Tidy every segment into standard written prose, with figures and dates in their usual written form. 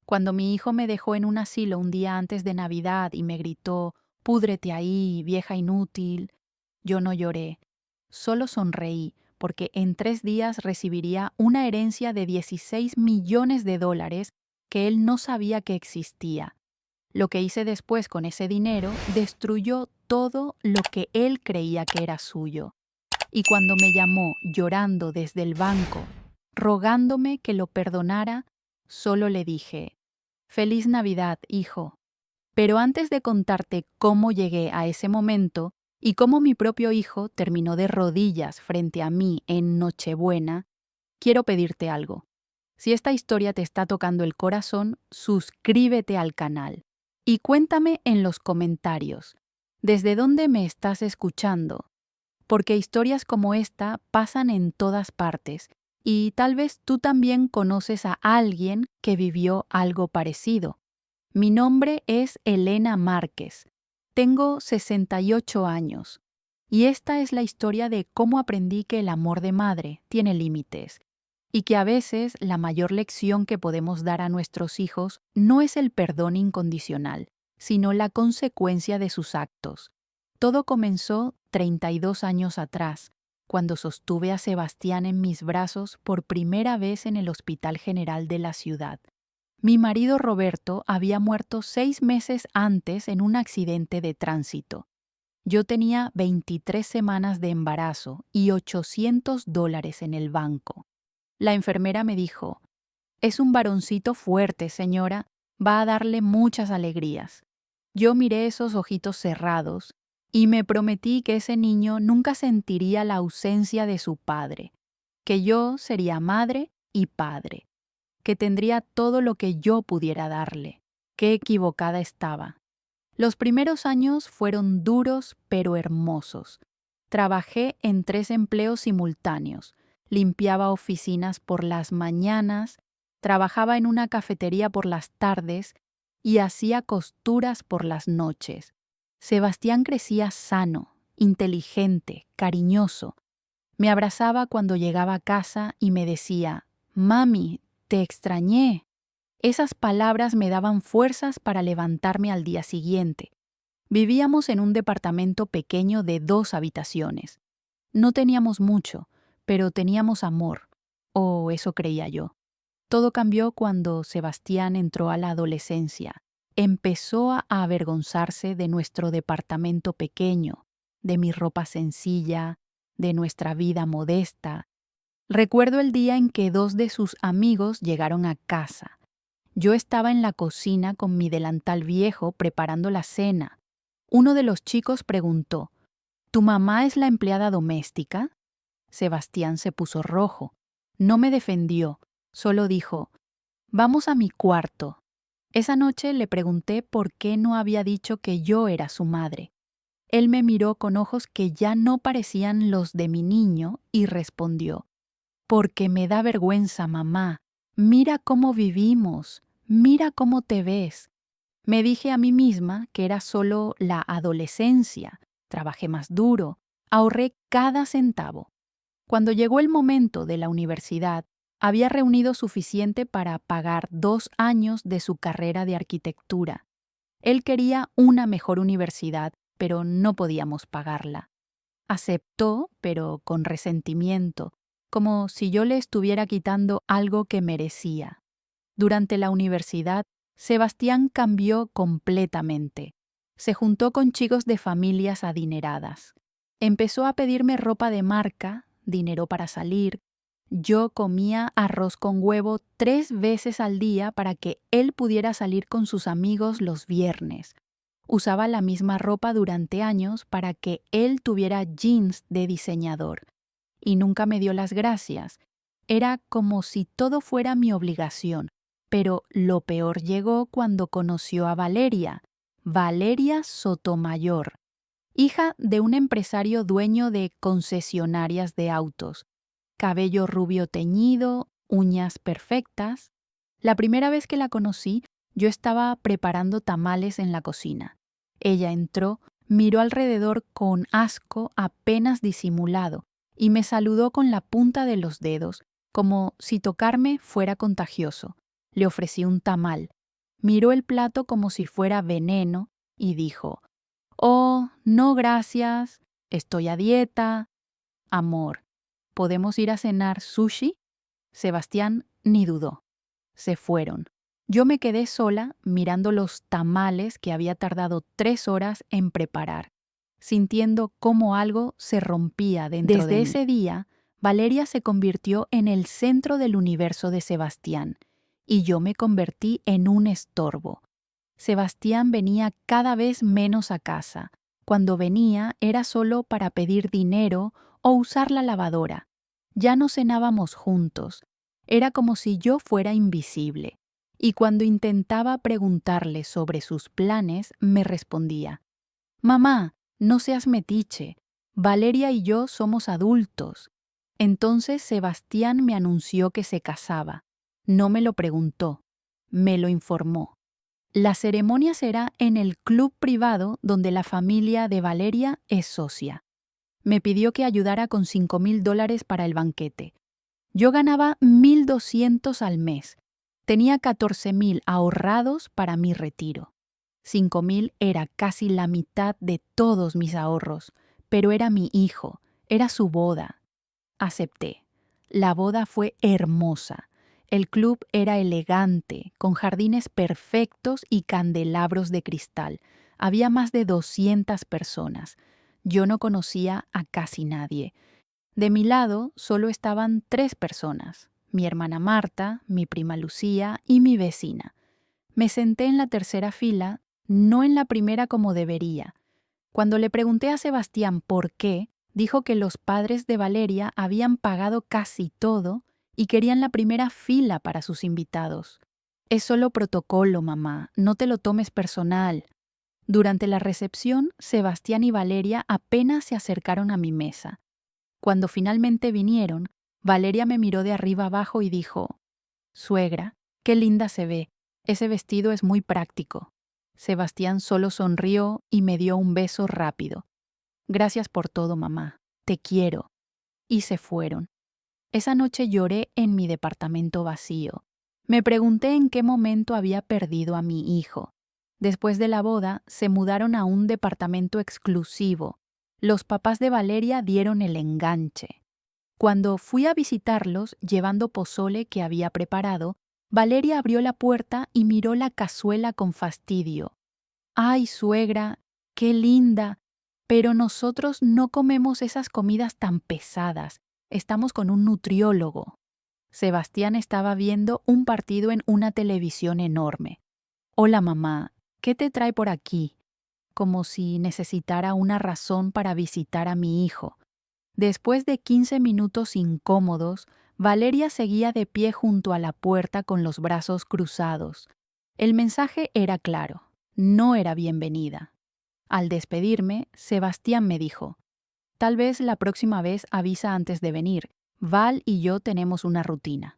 Cuando mi hijo me dejó en un asilo un día antes de Navidad y me gritó, "Púdrete ahí, vieja inútil", yo no lloré, solo sonreí, porque en 3 días recibiría una herencia de 16 millones de dólares que él no sabía que existía. Lo que hice después con ese dinero destruyó todo lo que él creía que era suyo. Y cuando me llamó llorando desde el banco, rogándome que lo perdonara, solo le dije, "Feliz Navidad, hijo". Pero antes de contarte cómo llegué a ese momento y cómo mi propio hijo terminó de rodillas frente a mí en Nochebuena, quiero pedirte algo. Si esta historia te está tocando el corazón, suscríbete al canal y cuéntame en los comentarios, ¿desde dónde me estás escuchando? Porque historias como esta pasan en todas partes y tal vez tú también conoces a alguien que vivió algo parecido. Mi nombre es Elena Márquez. Tengo 68 años y esta es la historia de cómo aprendí que el amor de madre tiene límites y que a veces la mayor lección que podemos dar a nuestros hijos no es el perdón incondicional, sino la consecuencia de sus actos. Todo comenzó 32 años atrás, cuando sostuve a Sebastián en mis brazos por primera vez en el Hospital General de la ciudad. Mi marido Roberto había muerto 6 meses antes en un accidente de tránsito. Yo tenía 23 semanas de embarazo y $800 en el banco. La enfermera me dijo, "Es un varoncito fuerte, señora, va a darle muchas alegrías". Yo miré esos ojitos cerrados y me prometí que ese niño nunca sentiría la ausencia de su padre, que yo sería madre y padre, que tendría todo lo que yo pudiera darle. Qué equivocada estaba. Los primeros años fueron duros pero hermosos. Trabajé en 3 empleos simultáneos. Limpiaba oficinas por las mañanas, trabajaba en una cafetería por las tardes y hacía costuras por las noches. Sebastián crecía sano, inteligente, cariñoso. Me abrazaba cuando llegaba a casa y me decía, "Mami, te extrañé". Esas palabras me daban fuerzas para levantarme al día siguiente. Vivíamos en un departamento pequeño de 2 habitaciones. No teníamos mucho, pero teníamos amor, o eso creía yo. Todo cambió cuando Sebastián entró a la adolescencia. Empezó a avergonzarse de nuestro departamento pequeño, de mi ropa sencilla, de nuestra vida modesta. Recuerdo el día en que 2 de sus amigos llegaron a casa. Yo estaba en la cocina con mi delantal viejo preparando la cena. Uno de los chicos preguntó, ¿Tu mamá es la empleada doméstica? Sebastián se puso rojo. No me defendió, solo dijo, "Vamos a mi cuarto". Esa noche le pregunté por qué no había dicho que yo era su madre. Él me miró con ojos que ya no parecían los de mi niño y respondió, "Porque me da vergüenza, mamá. Mira cómo vivimos, mira cómo te ves". Me dije a mí misma que era solo la adolescencia. Trabajé más duro, ahorré cada centavo. Cuando llegó el momento de la universidad, había reunido suficiente para pagar 2 años de su carrera de arquitectura. Él quería una mejor universidad, pero no podíamos pagarla. Aceptó, pero con resentimiento, como si yo le estuviera quitando algo que merecía. Durante la universidad, Sebastián cambió completamente. Se juntó con chicos de familias adineradas. Empezó a pedirme ropa de marca, dinero para salir. Yo comía arroz con huevo 3 veces al día para que él pudiera salir con sus amigos los viernes. Usaba la misma ropa durante años para que él tuviera jeans de diseñador. Y nunca me dio las gracias. Era como si todo fuera mi obligación. Pero lo peor llegó cuando conoció a Valeria, Valeria Sotomayor, hija de un empresario dueño de concesionarias de autos. Cabello rubio teñido, uñas perfectas. La primera vez que la conocí, yo estaba preparando tamales en la cocina. Ella entró, miró alrededor con asco apenas disimulado y me saludó con la punta de los dedos, como si tocarme fuera contagioso. Le ofrecí un tamal. Miró el plato como si fuera veneno y dijo: «Oh, no gracias, estoy a dieta». Amor, ¿podemos ir a cenar sushi? Sebastián ni dudó. Se fueron. Yo me quedé sola mirando los tamales que había tardado 3 horas en preparar, sintiendo cómo algo se rompía dentro de mí. Desde ese día, Valeria se convirtió en el centro del universo de Sebastián, y yo me convertí en un estorbo. Sebastián venía cada vez menos a casa. Cuando venía era solo para pedir dinero o usar la lavadora. Ya no cenábamos juntos. Era como si yo fuera invisible. Y cuando intentaba preguntarle sobre sus planes, me respondía: «Mamá, no seas metiche. Valeria y yo somos adultos». Entonces Sebastián me anunció que se casaba. No me lo preguntó, me lo informó. La ceremonia será en el club privado donde la familia de Valeria es socia. Me pidió que ayudara con $5,000 para el banquete. Yo ganaba 1,200 al mes. Tenía 14,000 ahorrados para mi retiro. 5,000 era casi la mitad de todos mis ahorros, pero era mi hijo, era su boda. Acepté. La boda fue hermosa. El club era elegante, con jardines perfectos y candelabros de cristal. Había más de 200 personas. Yo no conocía a casi nadie. De mi lado solo estaban 3 personas: mi hermana Marta, mi prima Lucía y mi vecina. Me senté en la tercera fila, no en la primera como debería. Cuando le pregunté a Sebastián por qué, dijo que los padres de Valeria habían pagado casi todo y querían la primera fila para sus invitados. «Es solo protocolo, mamá, no te lo tomes personal». Durante la recepción, Sebastián y Valeria apenas se acercaron a mi mesa. Cuando finalmente vinieron, Valeria me miró de arriba abajo y dijo: «Suegra, qué linda se ve. Ese vestido es muy práctico». Sebastián solo sonrió y me dio un beso rápido. «Gracias por todo, mamá. Te quiero». Y se fueron. Esa noche lloré en mi departamento vacío. Me pregunté en qué momento había perdido a mi hijo. Después de la boda, se mudaron a un departamento exclusivo. Los papás de Valeria dieron el enganche. Cuando fui a visitarlos llevando pozole que había preparado, Valeria abrió la puerta y miró la cazuela con fastidio. «Ay, suegra, qué linda, pero nosotros no comemos esas comidas tan pesadas. Estamos con un nutriólogo». Sebastián estaba viendo un partido en una televisión enorme. «Hola, mamá, ¿qué te trae por aquí?», como si necesitara una razón para visitar a mi hijo. Después de 15 minutos incómodos, Valeria seguía de pie junto a la puerta con los brazos cruzados. El mensaje era claro: no era bienvenida. Al despedirme, Sebastián me dijo: «Tal vez la próxima vez avisa antes de venir. Val y yo tenemos una rutina».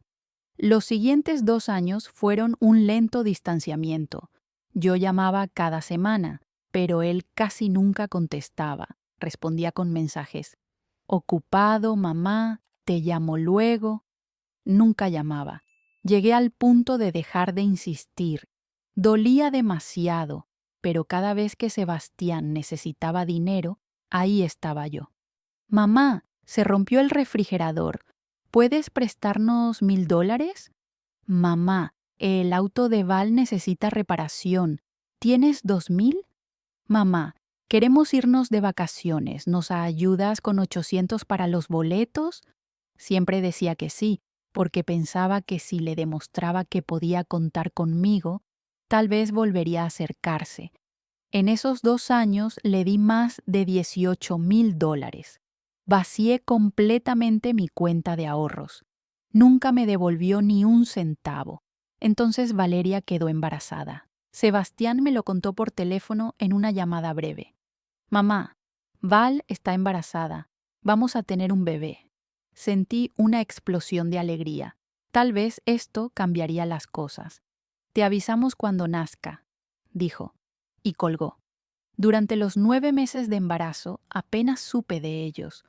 Los siguientes 2 años fueron un lento distanciamiento. Yo llamaba cada semana, pero él casi nunca contestaba. Respondía con mensajes: «Ocupado, mamá, te llamo luego». Nunca llamaba. Llegué al punto de dejar de insistir. Dolía demasiado, pero cada vez que Sebastián necesitaba dinero, ahí estaba yo. «Mamá, se rompió el refrigerador. ¿Puedes prestarnos $1,000? Mamá, el auto de Val necesita reparación. ¿Tienes 2,000? Mamá, queremos irnos de vacaciones. ¿Nos ayudas con 800 para los boletos?» Siempre decía que sí, porque pensaba que si le demostraba que podía contar conmigo, tal vez volvería a acercarse. En esos 2 años le di más de $18,000. Vacié completamente mi cuenta de ahorros. Nunca me devolvió ni un centavo. Entonces Valeria quedó embarazada. Sebastián me lo contó por teléfono en una llamada breve. «Mamá, Val está embarazada. Vamos a tener un bebé». Sentí una explosión de alegría. Tal vez esto cambiaría las cosas. «Te avisamos cuando nazca», dijo, y colgó. Durante los 9 meses de embarazo apenas supe de ellos.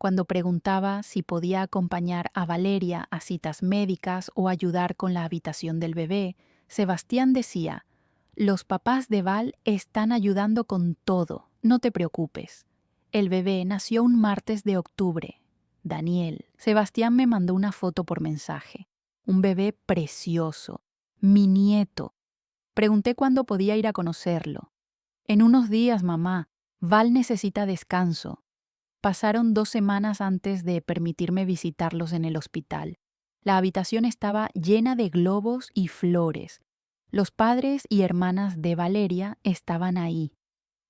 Cuando preguntaba si podía acompañar a Valeria a citas médicas o ayudar con la habitación del bebé, Sebastián decía: «Los papás de Val están ayudando con todo, no te preocupes». El bebé nació un martes de octubre. Daniel. Sebastián me mandó una foto por mensaje. Un bebé precioso. Mi nieto. Pregunté cuándo podía ir a conocerlo. «En unos días, mamá. Val necesita descanso». Pasaron 2 semanas antes de permitirme visitarlos en el hospital. La habitación estaba llena de globos y flores. Los padres y hermanas de Valeria estaban ahí.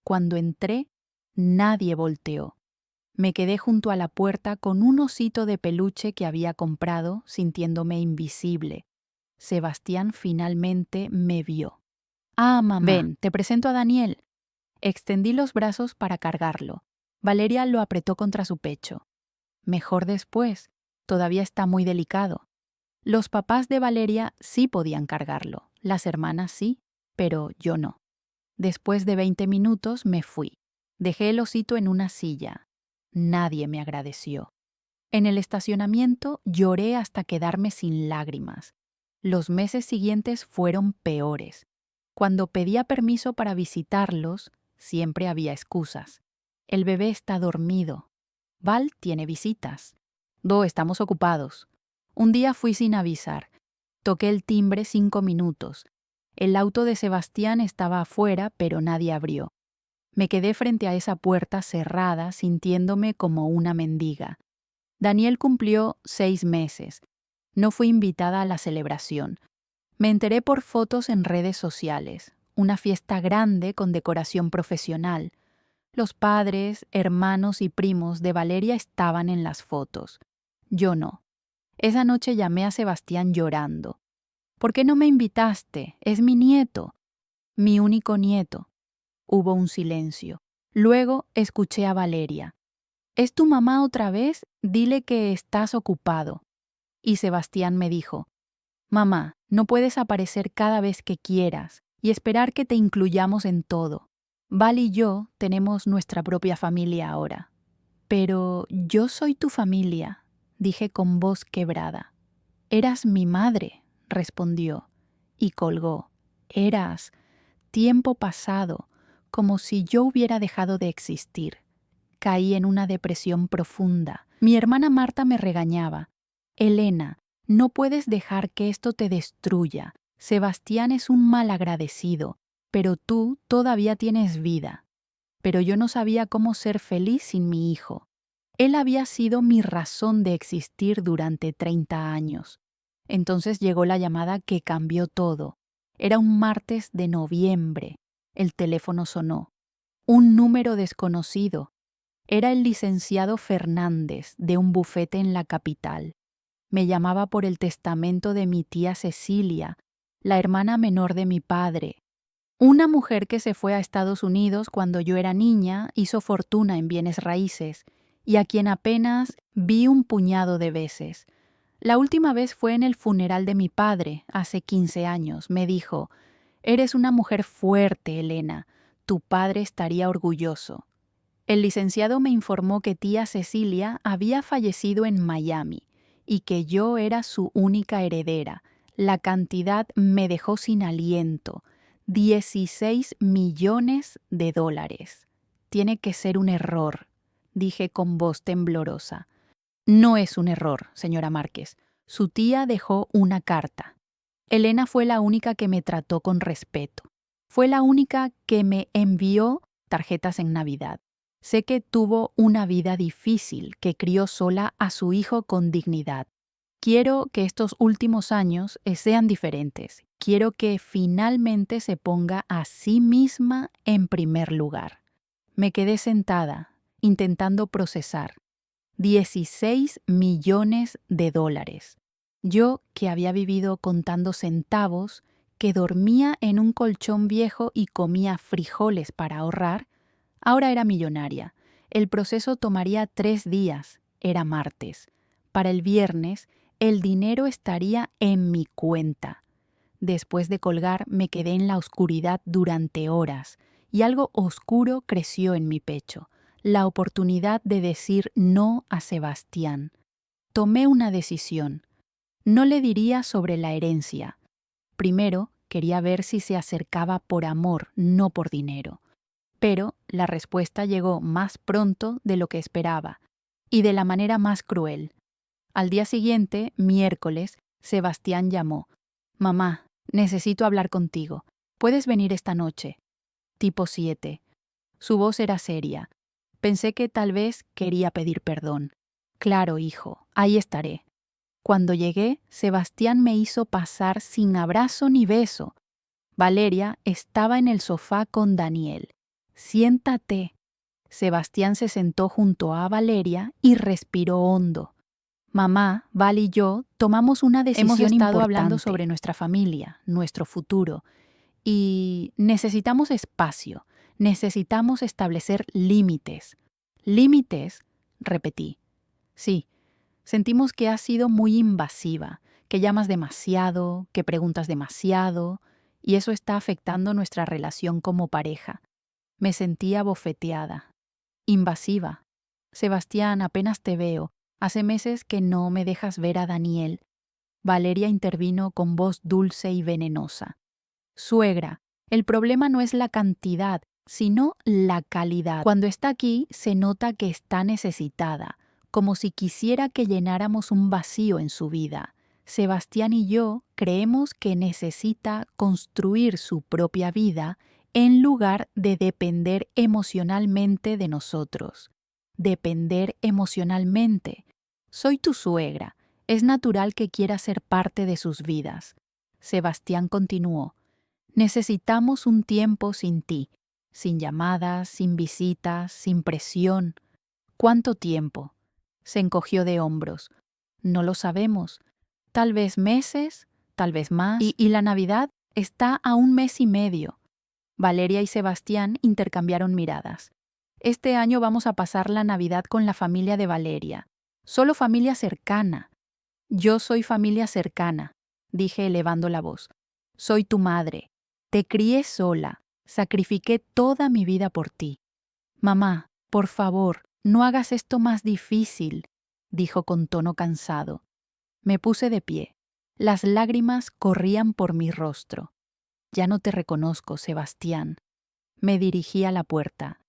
Cuando entré, nadie volteó. Me quedé junto a la puerta con un osito de peluche que había comprado, sintiéndome invisible. Sebastián finalmente me vio. «Ah, mamá. Ven, te presento a Daniel». Extendí los brazos para cargarlo. Valeria lo apretó contra su pecho. «Mejor después. Todavía está muy delicado». Los papás de Valeria sí podían cargarlo, las hermanas sí, pero yo no. Después de 20 minutos me fui. Dejé el osito en una silla. Nadie me agradeció. En el estacionamiento lloré hasta quedarme sin lágrimas. Los meses siguientes fueron peores. Cuando pedía permiso para visitarlos, siempre había excusas. «El bebé está dormido». «Val tiene visitas». «Estamos ocupados». Un día fui sin avisar. Toqué el timbre 5 minutos. El auto de Sebastián estaba afuera, pero nadie abrió. Me quedé frente a esa puerta cerrada, sintiéndome como una mendiga. Daniel cumplió 6 meses. No fui invitada a la celebración. Me enteré por fotos en redes sociales. Una fiesta grande con decoración profesional. Los padres, hermanos y primos de Valeria estaban en las fotos. Yo no. Esa noche llamé a Sebastián llorando. «¿Por qué no me invitaste? Es mi nieto». «Mi único nieto». Hubo un silencio. Luego escuché a Valeria. «¿Es tu mamá otra vez? Dile que estás ocupado». Y Sebastián me dijo: «Mamá, no puedes aparecer cada vez que quieras y esperar que te incluyamos en todo. Val y yo tenemos nuestra propia familia ahora». «Pero yo soy tu familia», dije con voz quebrada. «Eras mi madre», respondió, y colgó. «Eras, tiempo pasado, como si yo hubiera dejado de existir». Caí en una depresión profunda. Mi hermana Marta me regañaba. «Elena, no puedes dejar que esto te destruya. Sebastián es un malagradecido, pero tú todavía tienes vida». Pero yo no sabía cómo ser feliz sin mi hijo. Él había sido mi razón de existir durante 30 años. Entonces llegó la llamada que cambió todo. Era un martes de noviembre. El teléfono sonó. Un número desconocido. Era el licenciado Fernández, de un bufete en la capital. Me llamaba por el testamento de mi tía Cecilia, la hermana menor de mi padre. Una mujer que se fue a Estados Unidos cuando yo era niña, hizo fortuna en bienes raíces, y a quien apenas vi un puñado de veces. La última vez fue en el funeral de mi padre, hace 15 años. Me dijo: «Eres una mujer fuerte, Elena. Tu padre estaría orgulloso». El licenciado me informó que tía Cecilia había fallecido en Miami y que yo era su única heredera. La cantidad me dejó sin aliento. $16 millones. «Tiene que ser un error», dije con voz temblorosa. «No es un error, señora Márquez. Su tía dejó una carta». Elena fue la única que me trató con respeto. Fue la única que me envió tarjetas en Navidad. Sé que tuvo una vida difícil, que crió sola a su hijo con dignidad. Quiero que estos últimos años sean diferentes. Quiero que finalmente se ponga a sí misma en primer lugar. Me quedé sentada, intentando procesar. $16 millones. Yo, que había vivido contando centavos, que dormía en un colchón viejo y comía frijoles para ahorrar, ahora era millonaria. El proceso tomaría 3 días. Era martes. Para el viernes, el dinero estaría en mi cuenta. Después de colgar, me quedé en la oscuridad durante horas, y algo oscuro creció en mi pecho. la oportunidad de decir no a Sebastián. Tomé una decisión. No le diría sobre la herencia. Primero, quería ver si se acercaba por amor, no por dinero. Pero la respuesta llegó más pronto de lo que esperaba, y de la manera más cruel. Al día siguiente, miércoles, Sebastián llamó. «Mamá, necesito hablar contigo. ¿Puedes venir esta noche?» Tipo 7. Su voz era seria. Pensé que tal vez quería pedir perdón. «Claro, hijo, ahí estaré». Cuando llegué, Sebastián me hizo pasar sin abrazo ni beso. Valeria estaba en el sofá con Daniel. «Siéntate». Sebastián se sentó junto a Valeria y respiró hondo. «Mamá, Val y yo tomamos una decisión importante. Hemos estado hablando sobre nuestra familia, nuestro futuro, y necesitamos espacio, necesitamos establecer límites». «¿Límites?», repetí. «Sí, sentimos que has sido muy invasiva, que llamas demasiado, que preguntas demasiado, y eso está afectando nuestra relación como pareja». Me sentía bofeteada. «Invasiva. Sebastián, apenas te veo. Hace meses que no me dejas ver a Daniel». Valeria intervino con voz dulce y venenosa. «Suegra, el problema no es la cantidad, sino la calidad. Cuando está aquí, se nota que está necesitada, como si quisiera que llenáramos un vacío en su vida. Sebastián y yo creemos que necesita construir su propia vida en lugar de depender emocionalmente de nosotros. Depender emocionalmente. Soy tu suegra. Es natural que quiera ser parte de sus vidas». Sebastián continuó. «Necesitamos un tiempo sin ti, sin llamadas, sin visitas, sin presión». «¿Cuánto tiempo?». Se encogió de hombros. «No lo sabemos. Tal vez meses, tal vez más. Y la Navidad está a 1 mes y medio». Valeria y Sebastián intercambiaron miradas. «Este año vamos a pasar la Navidad con la familia de Valeria. Solo familia cercana». «Yo soy familia cercana», dije elevando la voz. «Soy tu madre. Te crié sola. Sacrifiqué toda mi vida por ti». «Mamá, por favor, no hagas esto más difícil», dijo con tono cansado. Me puse de pie. Las lágrimas corrían por mi rostro. «Ya no te reconozco, Sebastián». Me dirigí a la puerta.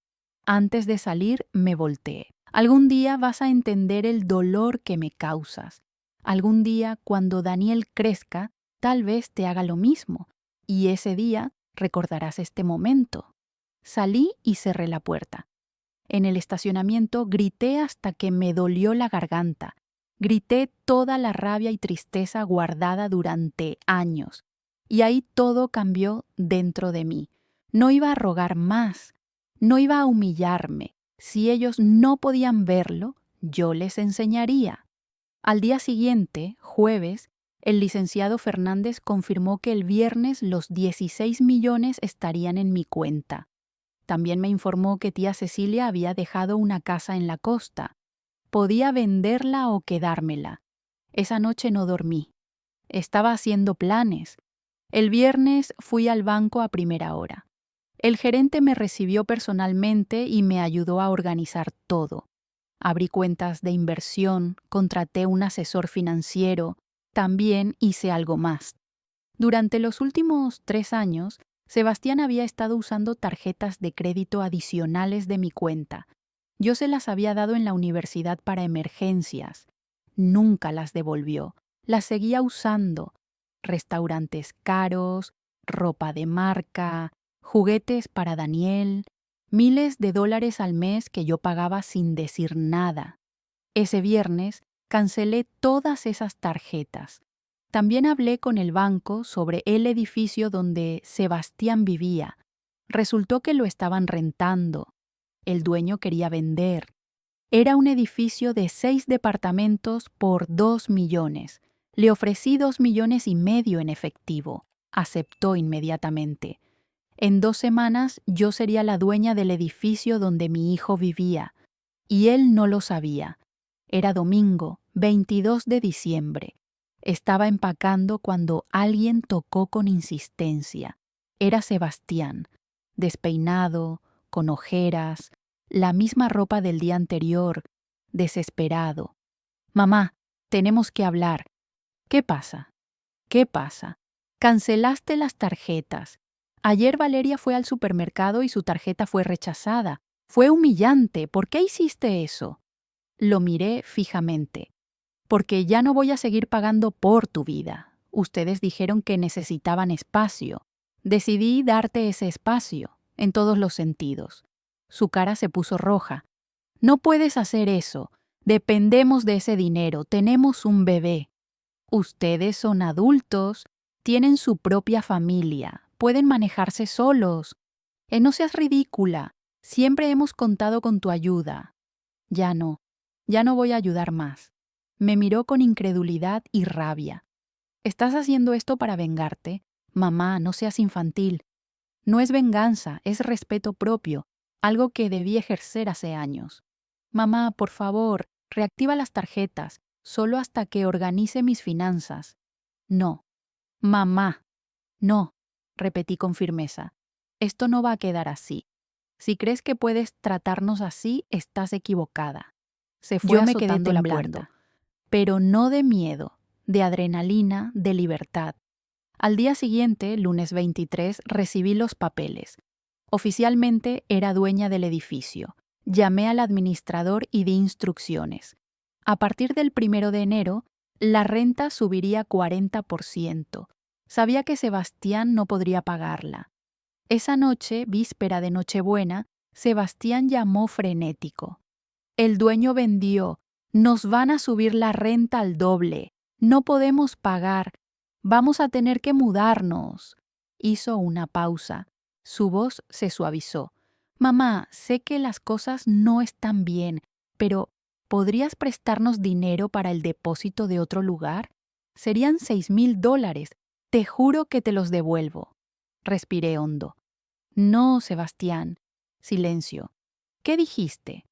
Antes de salir, me volteé. «Algún día vas a entender el dolor que me causas. Algún día, cuando Daniel crezca, tal vez te haga lo mismo, y ese día recordarás este momento». Salí y cerré la puerta. En el estacionamiento grité hasta que me dolió la garganta. Grité toda la rabia y tristeza guardada durante años. Y ahí todo cambió dentro de mí. No iba a rogar más, no iba a humillarme. Si ellos no podían verlo, yo les enseñaría. Al día siguiente, jueves, el licenciado Fernández confirmó que el viernes los 16 millones estarían en mi cuenta. También me informó que tía Cecilia había dejado una casa en la costa. Podía venderla o quedármela. Esa noche no dormí. Estaba haciendo planes. El viernes fui al banco a primera hora. El gerente me recibió personalmente y me ayudó a organizar todo. Abrí cuentas de inversión, contraté un asesor financiero, también hice algo más. Durante los últimos 3 años, Sebastián había estado usando tarjetas de crédito adicionales de mi cuenta. Yo se las había dado en la universidad para emergencias. Nunca las devolvió. Las seguía usando. Restaurantes caros, ropa de marca, juguetes para Daniel, miles de dólares al mes que yo pagaba sin decir nada. Ese viernes cancelé todas esas tarjetas. También hablé con el banco sobre el edificio donde Sebastián vivía. Resultó que lo estaban rentando. El dueño quería vender. Era un edificio de 6 departamentos por 2 millones. Le ofrecí 2,5 millones en efectivo. Aceptó inmediatamente. En 2 semanas yo sería la dueña del edificio donde mi hijo vivía. Y él no lo sabía. Era domingo, 22 de diciembre. Estaba empacando cuando alguien tocó con insistencia. Era Sebastián, despeinado, con ojeras, La misma ropa del día anterior. Desesperado. Mamá, tenemos que hablar. ¿Qué pasa? ¿Qué pasa? Cancelaste las tarjetas. Ayer Valeria fue al supermercado y su tarjeta fue rechazada. Fue humillante. ¿Por qué hiciste eso? Lo miré fijamente. Porque ya no voy a seguir pagando por tu vida. Ustedes dijeron que necesitaban espacio. Decidí darte ese espacio, en todos los sentidos. Su cara se puso roja. No puedes hacer eso. Dependemos de ese dinero. Tenemos un bebé. Ustedes son adultos. Tienen su propia familia. Pueden manejarse solos. No seas ridícula. Siempre hemos contado con tu ayuda. Ya no. Ya no voy a ayudar más. Me miró con incredulidad y rabia. ¿Estás haciendo esto para vengarte? Mamá, no seas infantil. No es venganza, es respeto propio, algo que debí ejercer hace años. Mamá, por favor, reactiva las tarjetas, solo hasta que organice mis finanzas. No. Mamá. No, repetí con firmeza. Esto no va a quedar así. Si crees que puedes tratarnos así, estás equivocada. Se fue Yo me quedé azotando la temblando. puerta. Pero no de miedo, de adrenalina, de libertad. Al día siguiente, lunes 23, recibí los papeles. Oficialmente era dueña del edificio. Llamé al administrador y di instrucciones. A partir del 1 de enero, la renta subiría 40%. Sabía que Sebastián no podría pagarla. Esa noche, víspera de Nochebuena, Sebastián llamó frenético. El dueño vendió. Nos van a subir la renta al doble. No podemos pagar. Vamos a tener que mudarnos. Hizo una pausa. Su voz se suavizó. Mamá, sé que las cosas no están bien, pero ¿podrías prestarnos dinero para el depósito de otro lugar? Serían $6,000. Te juro que te los devuelvo. Respiré hondo. No, Sebastián. Silencio. ¿Qué dijiste?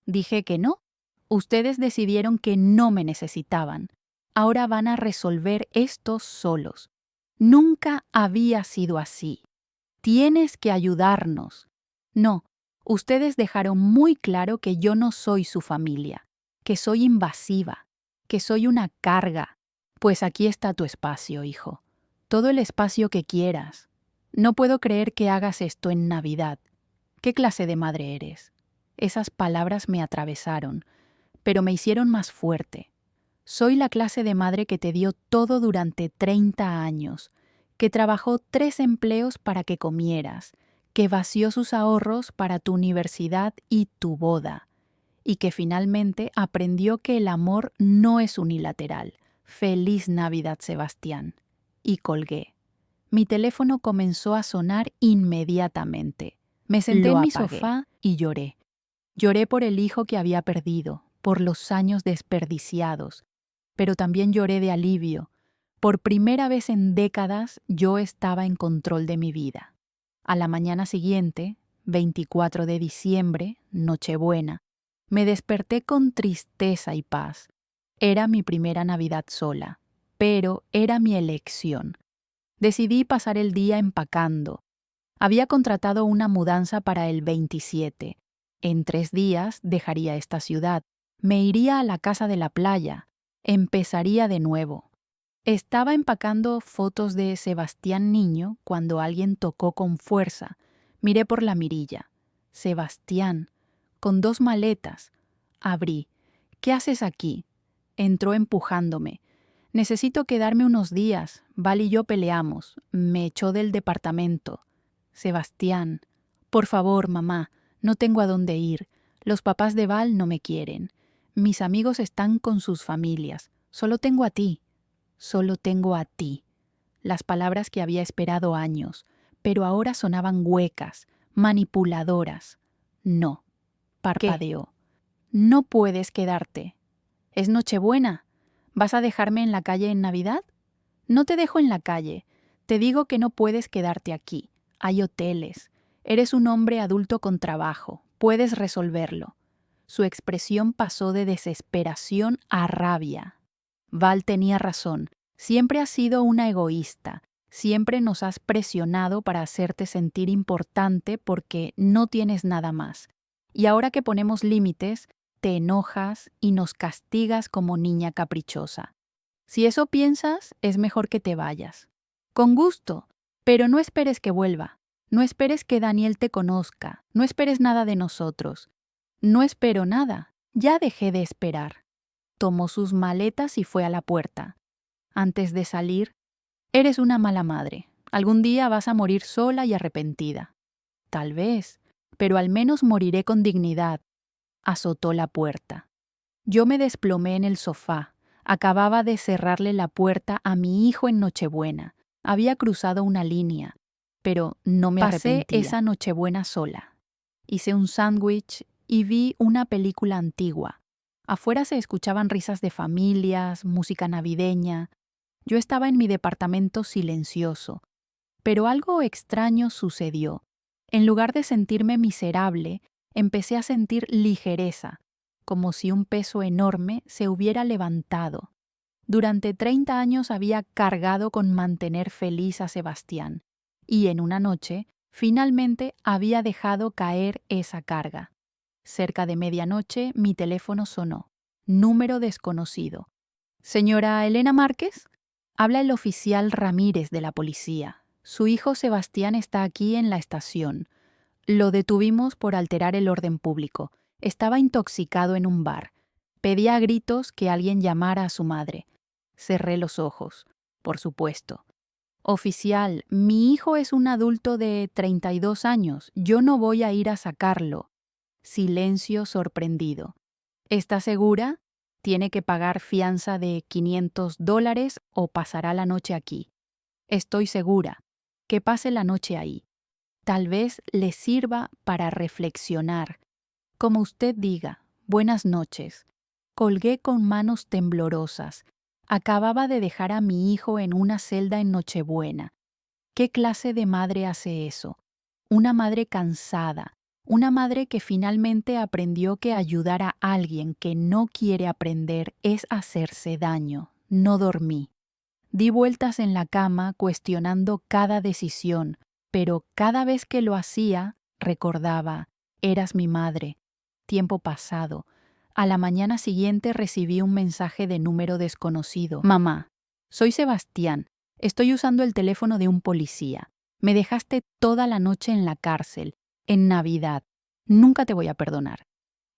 Dije que no. Ustedes decidieron que no me necesitaban. Ahora van a resolver esto solos. Nunca había sido así. Tienes que ayudarnos. No, ustedes dejaron muy claro que yo no soy su familia, que soy invasiva, que soy una carga. Pues aquí está tu espacio, hijo. Todo el espacio que quieras. No puedo creer que hagas esto en Navidad. ¿Qué clase de madre eres? Esas palabras me atravesaron, pero me hicieron más fuerte. Soy la clase de madre que te dio todo durante 30 años, que trabajó 3 empleos para que comieras, que vació sus ahorros para tu universidad y tu boda, y que finalmente aprendió que el amor no es unilateral. Feliz Navidad, Sebastián. Y colgué. Mi teléfono comenzó a sonar inmediatamente. Me senté Lo en mi apagué. sofá y lloré. Lloré por el hijo que había perdido, por los años desperdiciados, pero también lloré de alivio. Por primera vez en décadas yo estaba en control de mi vida. A la mañana siguiente, 24 de diciembre, Nochebuena, me desperté con tristeza y paz. Era mi primera Navidad sola, pero era mi elección. Decidí pasar el día empacando. Había contratado una mudanza para el 27. En 3 días dejaría esta ciudad, me iría a la casa de la playa, empezaría de nuevo. Estaba empacando fotos de Sebastián niño cuando alguien tocó con fuerza. Miré por la mirilla. Sebastián, con 2 maletas. Abrí. ¿Qué haces aquí? Entró empujándome. Necesito quedarme unos días. Val y yo peleamos. Me echó del departamento. Sebastián. Por favor, mamá, no tengo a dónde ir. Los papás de Val no me quieren. Mis amigos están con sus familias. Solo tengo a ti. Solo tengo a ti. Las palabras que había esperado años, pero ahora sonaban huecas, manipuladoras. No. Parpadeó. No puedes quedarte. Es Nochebuena. ¿Vas a dejarme en la calle en Navidad? No te dejo en la calle. Te digo que no puedes quedarte aquí. Hay hoteles. Eres un hombre adulto con trabajo. Puedes resolverlo. Su expresión pasó de desesperación a rabia. Val tenía razón. Siempre has sido una egoísta. Siempre nos has presionado para hacerte sentir importante porque no tienes nada más. Y ahora que ponemos límites, te enojas y nos castigas como niña caprichosa. Si eso piensas, es mejor que te vayas. Con gusto, pero no esperes que vuelva. No esperes que Daniel te conozca. No esperes nada de nosotros. No espero nada. Ya dejé de esperar. Tomó sus maletas y fue a la puerta. Antes de salir, eres una mala madre. Algún día vas a morir sola y arrepentida. Tal vez, pero al menos moriré con dignidad. Azotó la puerta. Yo me desplomé en el sofá. Acababa de cerrarle la puerta a mi hijo en Nochebuena. Había cruzado una línea, pero no me arrepentía. Pasé esa Nochebuena sola. Hice un sándwich y vi una película antigua. Afuera se escuchaban risas de familias, música navideña. Yo estaba en mi departamento silencioso, pero algo extraño sucedió. En lugar de sentirme miserable, empecé a sentir ligereza, como si un peso enorme se hubiera levantado. Durante 30 años había cargado con mantener feliz a Sebastián, y en una noche, finalmente había dejado caer esa carga. Cerca de medianoche, mi teléfono sonó. Número desconocido. Señora Elena Márquez, habla el oficial Ramírez de la policía. Su hijo Sebastián está aquí en la estación. Lo detuvimos por alterar el orden público. Estaba intoxicado en un bar. Pedía a gritos que alguien llamara a su madre. Cerré los ojos. Por supuesto. Oficial, mi hijo es un adulto de 32 años. Yo no voy a ir a sacarlo. Silencio sorprendido. ¿Está segura? Tiene que pagar fianza de $500 o pasará la noche aquí. Estoy segura. Que pase la noche ahí. Tal vez le sirva para reflexionar. Como usted diga, buenas noches. Colgué con manos temblorosas. Acababa de dejar a mi hijo en una celda en Nochebuena. ¿Qué clase de madre hace eso? Una madre cansada, una madre que finalmente aprendió que ayudar a alguien que no quiere aprender es hacerse daño. No dormí. Di vueltas en la cama cuestionando cada decisión, pero cada vez que lo hacía, recordaba, eras mi madre. Tiempo pasado. A la mañana siguiente recibí un mensaje de número desconocido. Mamá, soy Sebastián. Estoy usando el teléfono de un policía. Me dejaste toda la noche en la cárcel, en Navidad. Nunca te voy a perdonar.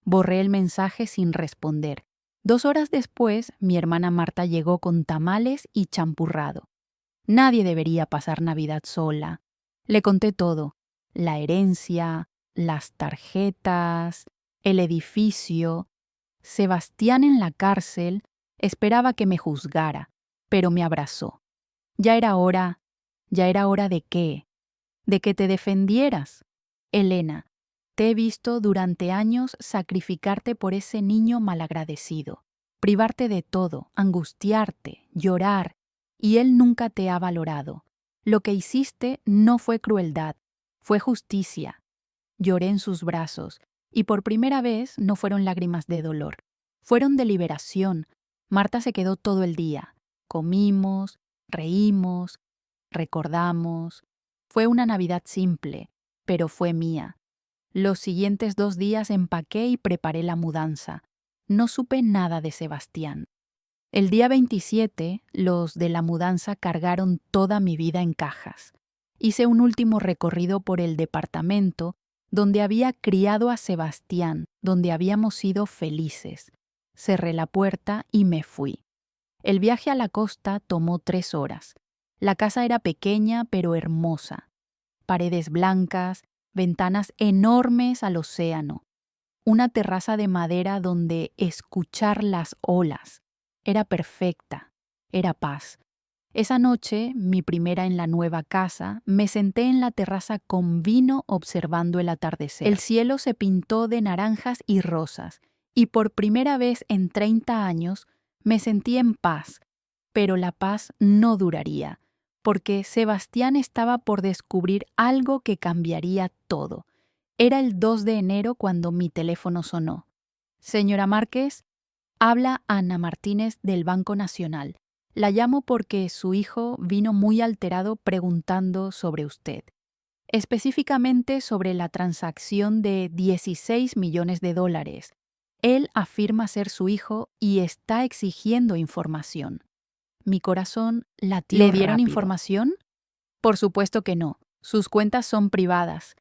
Borré el mensaje sin responder. 2 horas después, mi hermana Marta llegó con tamales y champurrado. Nadie debería pasar Navidad sola. Le conté todo: la herencia, las tarjetas, el edificio. Sebastián en la cárcel esperaba que me juzgara, pero me abrazó. Ya era hora ¿de qué? De que te defendieras. Elena, te he visto durante años sacrificarte por ese niño malagradecido, privarte de todo, angustiarte, llorar, y él nunca te ha valorado. Lo que hiciste no fue crueldad, fue justicia. Lloré en sus brazos, y por primera vez no fueron lágrimas de dolor, fueron de liberación. Marta se quedó todo el día. Comimos, reímos, recordamos. Fue una Navidad simple, pero fue mía. Los siguientes 2 días empaqué y preparé la mudanza. No supe nada de Sebastián. El día 27, los de la mudanza cargaron toda mi vida en cajas. Hice un último recorrido por el departamento donde había criado a Sebastián, donde habíamos sido felices. Cerré la puerta y me fui. El viaje a la costa tomó 3 horas. La casa era pequeña pero hermosa. Paredes blancas, ventanas enormes al océano. Una terraza de madera donde escuchar las olas. Era perfecta, era paz. Esa noche, mi primera en la nueva casa, me senté en la terraza con vino observando el atardecer. El cielo se pintó de naranjas y rosas, y por primera vez en 30 años me sentí en paz, pero la paz no duraría, porque Sebastián estaba por descubrir algo que cambiaría todo. Era el 2 de enero cuando mi teléfono sonó. Señora Márquez, habla Ana Martínez del Banco Nacional. La llamo porque su hijo vino muy alterado preguntando sobre usted. específicamente sobre la transacción de $16 millones. Él afirma ser su hijo y está exigiendo información. Mi corazón latió rápido. ¿Le dieron información? Por supuesto que no. Sus cuentas son privadas.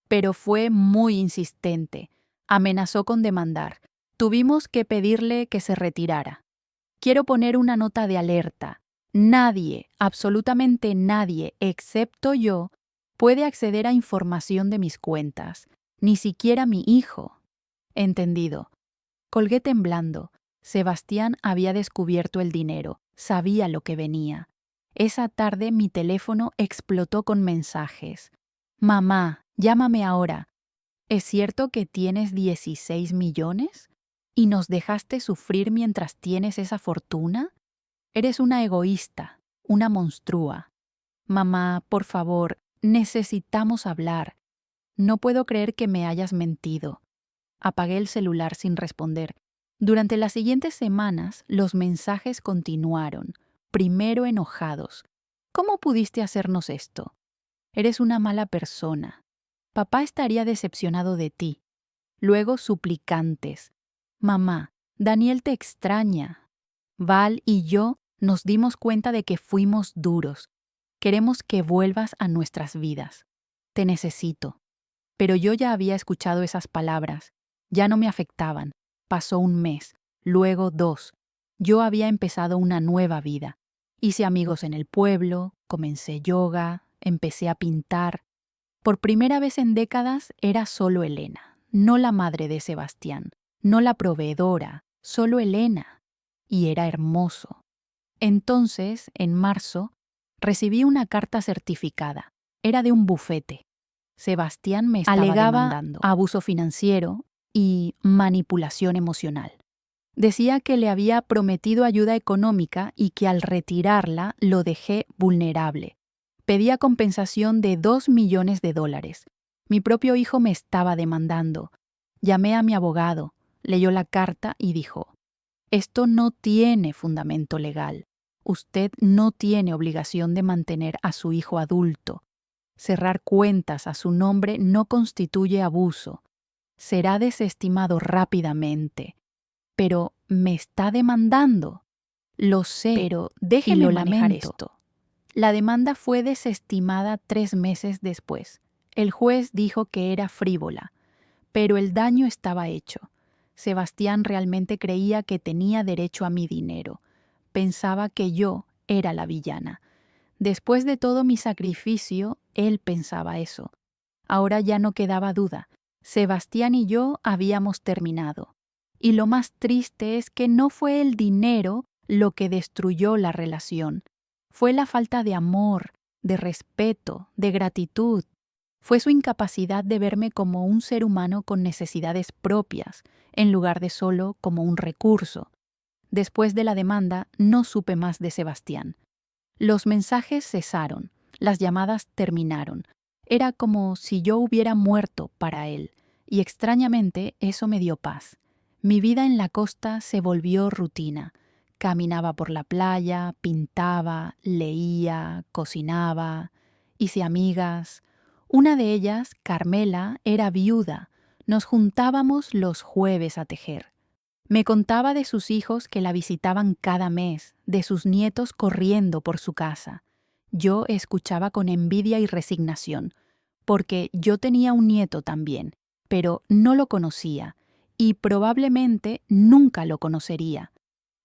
Pero fue muy insistente. Amenazó con demandar. Tuvimos que pedirle que se retirara. Quiero poner una nota de alerta. Nadie, absolutamente nadie, excepto yo, puede acceder a información de mis cuentas. Ni siquiera mi hijo. Entendido. Colgué temblando. Sebastián había descubierto el dinero. Sabía lo que venía. Esa tarde mi teléfono explotó con mensajes. Mamá, llámame ahora. ¿Es cierto que tienes 16 millones? ¿Y nos dejaste sufrir mientras tienes esa fortuna? Eres una egoísta, una monstrúa. Mamá, por favor, necesitamos hablar. No puedo creer que me hayas mentido. Apagué el celular sin responder. Durante las siguientes semanas, los mensajes continuaron, primero enojados. ¿Cómo pudiste hacernos esto? Eres una mala persona. Papá estaría decepcionado de ti. Luego suplicantes. Mamá, Daniel te extraña. Val y yo nos dimos cuenta de que fuimos duros. Queremos que vuelvas a nuestras vidas. Te necesito. Pero yo ya había escuchado esas palabras. Ya no me afectaban. Pasó un mes, luego 2. Yo había empezado una nueva vida. Hice amigos en el pueblo, comencé yoga, empecé a pintar. Por primera vez en décadas era solo Elena, no la madre de Sebastián, no la proveedora, solo Elena. Y era hermoso. Entonces, en marzo, recibí una carta certificada. Era de un bufete. Sebastián me estaba demandando abuso financiero y manipulación emocional. Decía que le había prometido ayuda económica y que al retirarla lo dejé vulnerable. Pedía compensación de $2 millones. Mi propio hijo me estaba demandando. Llamé a mi abogado, leyó la carta y dijo: esto no tiene fundamento legal. Usted no tiene obligación de mantener a su hijo adulto. Cerrar cuentas a su nombre no constituye abuso. Será desestimado rápidamente. Pero me está demandando. Lo sé, pero déjeme manejar esto. La demanda fue desestimada 3 meses después. El juez dijo que era frívola, pero el daño estaba hecho. Sebastián realmente creía que tenía derecho a mi dinero. Pensaba que yo era la villana. Después de todo mi sacrificio, él pensaba eso. Ahora ya no quedaba duda. Sebastián y yo habíamos terminado. Y lo más triste es que no fue el dinero lo que destruyó la relación. Fue la falta de amor, de respeto, de gratitud. Fue su incapacidad de verme como un ser humano con necesidades propias, en lugar de solo como un recurso. Después de la demanda, no supe más de Sebastián. Los mensajes cesaron, las llamadas terminaron. Era como si yo hubiera muerto para él, y extrañamente eso me dio paz. Mi vida en la costa se volvió rutina. Caminaba por la playa, pintaba, leía, cocinaba, hice amigas. Una de ellas, Carmela, era viuda. Nos juntábamos los jueves a tejer. Me contaba de sus hijos que la visitaban cada mes, de sus nietos corriendo por su casa. Yo escuchaba con envidia y resignación, porque yo tenía un nieto también, pero no lo conocía y probablemente nunca lo conocería.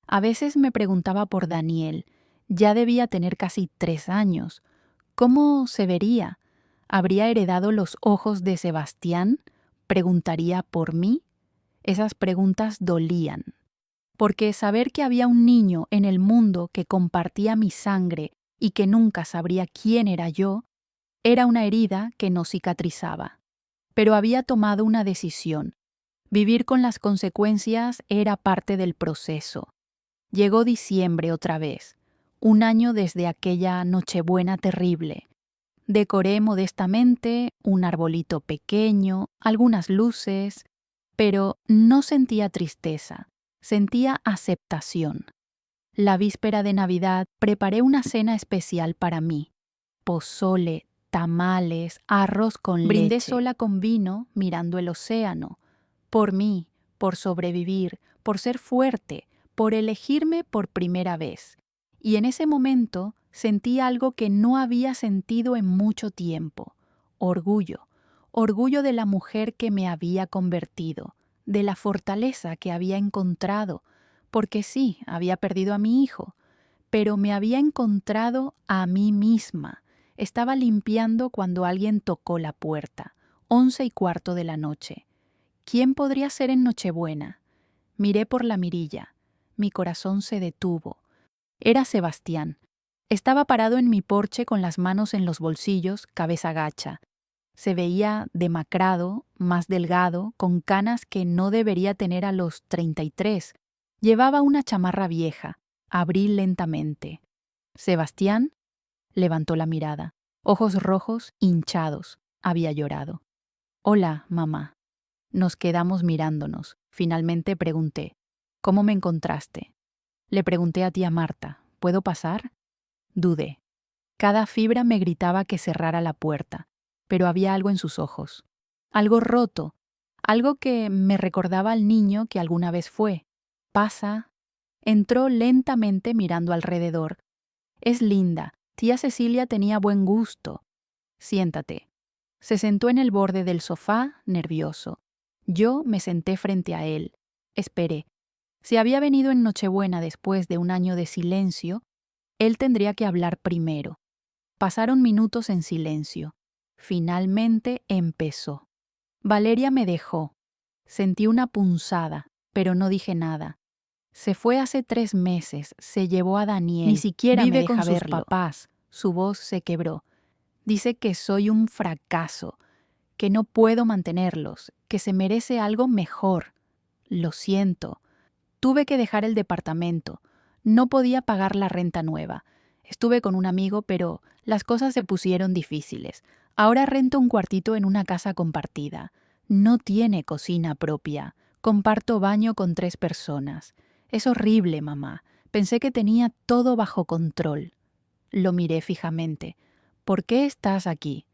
A veces me preguntaba por Daniel. Ya debía tener casi 3 años. ¿Cómo se vería? ¿Habría heredado los ojos de Sebastián? ¿Preguntaría por mí? Esas preguntas dolían, porque saber que había un niño en el mundo que compartía mi sangre y que nunca sabría quién era yo, era una herida que no cicatrizaba. Pero había tomado una decisión. Vivir con las consecuencias era parte del proceso. Llegó diciembre otra vez, 1 año desde aquella Nochebuena terrible. Decoré modestamente un arbolito pequeño, algunas luces, pero no sentía tristeza, sentía aceptación. La víspera de Navidad preparé una cena especial para mí. Pozole, tamales, arroz con leche. Brindé sola con vino, mirando el océano. Por mí, por sobrevivir, por ser fuerte, por elegirme por primera vez. Y en ese momento sentí algo que no había sentido en mucho tiempo. Orgullo. Orgullo de la mujer que me había convertido, de la fortaleza que había encontrado, porque sí, había perdido a mi hijo, pero me había encontrado a mí misma. Estaba limpiando cuando alguien tocó la puerta, 11:15 de la noche. ¿Quién podría ser en Nochebuena? Miré por la mirilla. Mi corazón se detuvo. Era Sebastián. Estaba parado en mi porche con las manos en los bolsillos, cabeza gacha. Se veía demacrado, más delgado, con canas que no debería tener a los 33. Llevaba una chamarra vieja. Abrí lentamente. Sebastián levantó la mirada. Ojos rojos, hinchados. Había llorado. Hola, mamá. Nos quedamos mirándonos. Finalmente pregunté, ¿cómo me encontraste? Le pregunté a tía Marta, ¿puedo pasar? Dudé. Cada fibra me gritaba que cerrara la puerta, pero había algo en sus ojos. Algo roto, algo que me recordaba al niño que alguna vez fue. Pasa. Entró lentamente mirando alrededor. Es linda. Tía Cecilia tenía buen gusto. Siéntate. Se sentó en el borde del sofá, nervioso. Yo me senté frente a él. Esperé. Si había venido en Nochebuena después de un año de silencio, él tendría que hablar primero. Pasaron minutos en silencio. Finalmente empezó. Valeria me dejó. Sentí una punzada, pero no dije nada. Se fue hace 3 meses, se llevó a Daniel. Ni siquiera Vive me deja con sus verlo. Papás. Su voz se quebró. Dice que soy un fracaso, que no puedo mantenerlos, que se merece algo mejor. Lo siento. Tuve que dejar el departamento. No podía pagar la renta nueva. Estuve con un amigo, pero las cosas se pusieron difíciles. Ahora rento un cuartito en una casa compartida. No tiene cocina propia. Comparto baño con 3 personas. Es horrible, mamá. Pensé que tenía todo bajo control. Lo miré fijamente. ¿Por qué estás aquí?